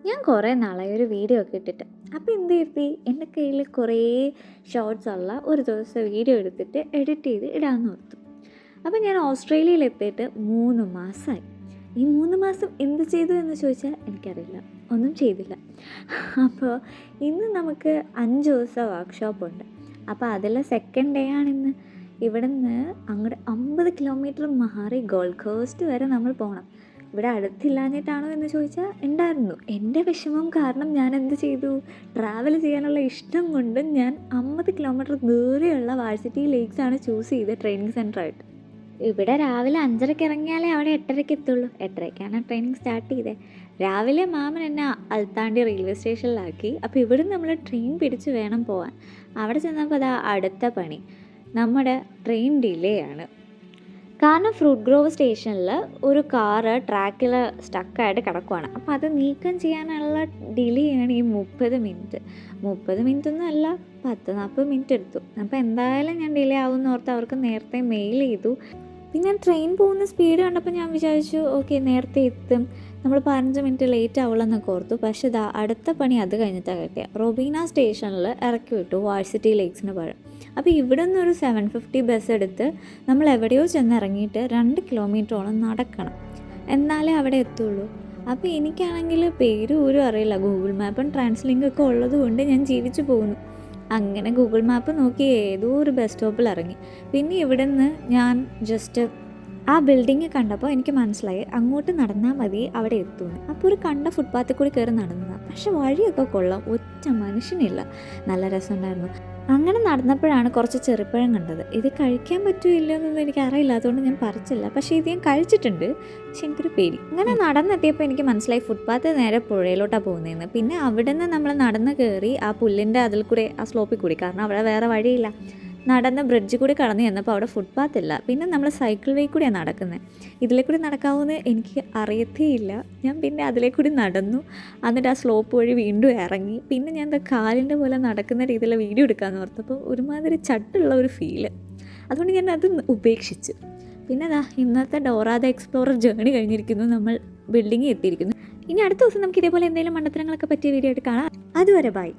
ഞാൻ കുറേ നാളായി ഒരു വീഡിയോ ഒക്കെ ഇട്ടിട്ട്. അപ്പോൾ എന്ത് കരുതി, എൻ്റെ കയ്യിൽ കുറേ ഷോർട്സ് ഉള്ള ഒരു ദിവസം വീഡിയോ എടുത്തിട്ട് എഡിറ്റ് ചെയ്ത് ഇടാമെന്ന് ഓർത്തു. അപ്പോൾ ഞാൻ ഓസ്ട്രേലിയയിൽ എത്തിയിട്ട് 3 മാസമായി. ഈ 3 മാസം എന്ത് ചെയ്തു എന്ന് ചോദിച്ചാൽ എനിക്കറിയില്ല, ഒന്നും ചെയ്തില്ല. അപ്പോൾ ഇന്ന് നമുക്ക് 5 ദിവസം വർക്ക്ഷോപ്പുണ്ട്. അപ്പോൾ അതിലെ സെക്കൻഡ് ഡേ ആണിന്ന്. ഇവിടുന്ന് അങ്ങോട്ട് 50 കിലോമീറ്റർ മാറി ഗോൾഡ് കോസ്റ്റ് വരെ നമ്മൾ പോകണം. ഇവിടെ അടുത്തില്ലാഞ്ഞിട്ടാണോ എന്ന് ചോദിച്ചാൽ ഉണ്ടായിരുന്നു. എൻ്റെ വിഷമം കാരണം ഞാൻ എന്ത് ചെയ്തു, ട്രാവൽ ചെയ്യാനുള്ള ഇഷ്ടം കൊണ്ട് ഞാൻ 50 കിലോമീറ്റർ ദൂരെയുള്ള വാഴ്സിറ്റി ലേക്സാണ് ചൂസ് ചെയ്തത് ട്രെയിനിങ് സെൻ്ററായിട്ട്. ഇവിടെ രാവിലെ 5:30 ഇറങ്ങിയാലേ അവിടെ 8:30 എത്തുള്ളൂ. 8:30ക്കാണ് ട്രെയിനിങ് സ്റ്റാർട്ട് ചെയ്തത്. രാവിലെ മാമൻ എന്നെ അൽത്താണ്ടി റെയിൽവേ സ്റ്റേഷനിലാക്കി. അപ്പോൾ ഇവിടെ നമ്മൾ ട്രെയിൻ പിടിച്ച് വേണം പോകാൻ. അവിടെ ചെന്നപ്പോൾ അതാ അടുത്ത പണി, നമ്മുടെ ട്രെയിൻ ഡിലേ ആണ്. കാരണം ഫ്രൂട്ട് ഗ്രോവ് സ്റ്റേഷനിൽ ഒരു കാറ് ട്രാക്കിൽ സ്റ്റക്കായിട്ട് കിടക്കുവാണ്. അപ്പോൾ അത് നീക്കം ചെയ്യാനുള്ള ഡിലേ ആണ് ഈ 30 മിനിറ്റ്. 30 മിനിറ്റ് ഒന്നും അല്ല, 10-40 മിനിറ്റ് എടുത്തു. അപ്പോൾ എന്തായാലും ഞാൻ ഡിലേ ആവുമെന്ന് ഓർത്ത് അവർക്ക് നേരത്തെ മെയിൽ ചെയ്തു. പിന്നെ ട്രെയിൻ പോകുന്ന സ്പീഡ് കണ്ടപ്പോൾ ഞാൻ വിചാരിച്ചു ഓക്കെ നേരത്തെ എത്തും, നമ്മൾ 15 മിനിറ്റ് ലേറ്റ് ആവുള്ളെന്നൊക്കെ ഓർത്തു. പക്ഷേ ഇതാ അടുത്ത പണി അത് കഴിഞ്ഞിട്ടാണ് കിട്ടിയത്. റൊബീന സ്റ്റേഷനിൽ ഇറക്കി വിട്ടു വാഴ്സിറ്റി ലേക്സിന് പഴം. അപ്പോൾ ഇവിടെ നിന്നൊരു 750 ബസ് എടുത്ത് നമ്മൾ എവിടെയോ ചെന്ന് ഇറങ്ങിയിട്ട് 2 കിലോമീറ്ററോളം നടക്കണം, എന്നാലേ അവിടെ എത്തുള്ളൂ. അപ്പോൾ എനിക്കാണെങ്കിൽ പേര് പോലും അറിയില്ല. ഗൂഗിൾ മാപ്പും ട്രാൻസ്ലിങ്കൊക്കെ ഉള്ളത് കൊണ്ട് ഞാൻ ജീവിച്ചു പോകുന്നു. അങ്ങനെ ഗൂഗിൾ മാപ്പ് നോക്കി ഏതോ ഒരു ബസ് സ്റ്റോപ്പിൽ ഇറങ്ങി. പിന്നെ ഇവിടെ നിന്ന് ഞാൻ ജസ്റ്റ് ആ ബിൽഡിങ് കണ്ടപ്പോൾ എനിക്ക് മനസ്സിലായി അങ്ങോട്ട് നടന്നാൽ മതി അവിടെ എത്തുമെന്ന്. അപ്പോൾ ഒരു കണ്ട ഫുട്പാത്തിൽ കൂടി കയറി നടന്നതാണ്. പക്ഷെ വഴിയൊക്കെ കൊള്ളാം, ഒറ്റ മനുഷ്യനില്ല. നല്ല രസമുണ്ടായിരുന്നു. അങ്ങനെ നടന്നപ്പോഴാണ് കുറച്ച് ചെറുപ്പഴം കണ്ടത്. ഇത് കഴിക്കാൻ പറ്റുമോ ഇല്ലയോ എന്നൊന്നും എനിക്ക് അറിയില്ലാത്തതുകൊണ്ട് ഞാൻ പറിച്ചില്ല. പക്ഷേ ഇത് ഞാൻ കഴിച്ചിട്ടുണ്ട്, പക്ഷെ എനിക്കൊരു പേടി. അങ്ങനെ നടന്നെത്തിയപ്പോൾ എനിക്ക് മനസ്സിലായി ഫുട്പാത്ത് നേരെ പുഴയിലോട്ടാണ് പോകുന്നതെന്ന്. പിന്നെ അവിടെ നിന്ന് നമ്മൾ നടന്ന് കയറി ആ പുല്ലിൻ്റെ അതിൽ കൂടെ ആ സ്ലോപ്പിൽ കൂടി, കാരണം അവിടെ വേറെ വഴിയില്ല. നടന്ന് ബ്രിഡ്ജ് കൂടി കടന്ന് ചെന്നപ്പോൾ അവിടെ ഫുട്പാത്തില്ല. പിന്നെ നമ്മൾ സൈക്കിൾ വേ കൂടിയാണ് നടക്കുന്നത്. ഇതിലേ കൂടി നടക്കാവുന്ന എനിക്ക് അറിയത്തേയില്ല. ഞാൻ പിന്നെ അതിലേ കൂടി നടന്നു. എന്നിട്ട് ആ സ്ലോപ്പ് വഴി വീണ്ടും ഇറങ്ങി. പിന്നെ ഞാൻ എന്താ കാലിൻ്റെ പോലെ നടക്കുന്ന രീതിയിലുള്ള വീഡിയോ എടുക്കാമെന്ന് ഓർത്തപ്പോൾ ഒരുമാതിരി ചട്ടുള്ള ഒരു ഫീല്. അതുകൊണ്ട് ഞാൻ അത് ഉപേക്ഷിച്ചു. പിന്നെ അതാ ഇന്നത്തെ ഡോറ ദ എക്സ്പ്ലോറർ ജേണി കഴിഞ്ഞിരിക്കുന്നു. നമ്മൾ ബിൽഡിങ്ങിൽ എത്തിയിരിക്കുന്നു. ഇനി അടുത്ത ദിവസം നമുക്ക് ഇതേപോലെ എന്തെങ്കിലും മണ്ടത്തരങ്ങളൊക്കെ പറ്റിയ വീഡിയോ ആയിട്ട് കാണാം. അതുവരെ ബൈ.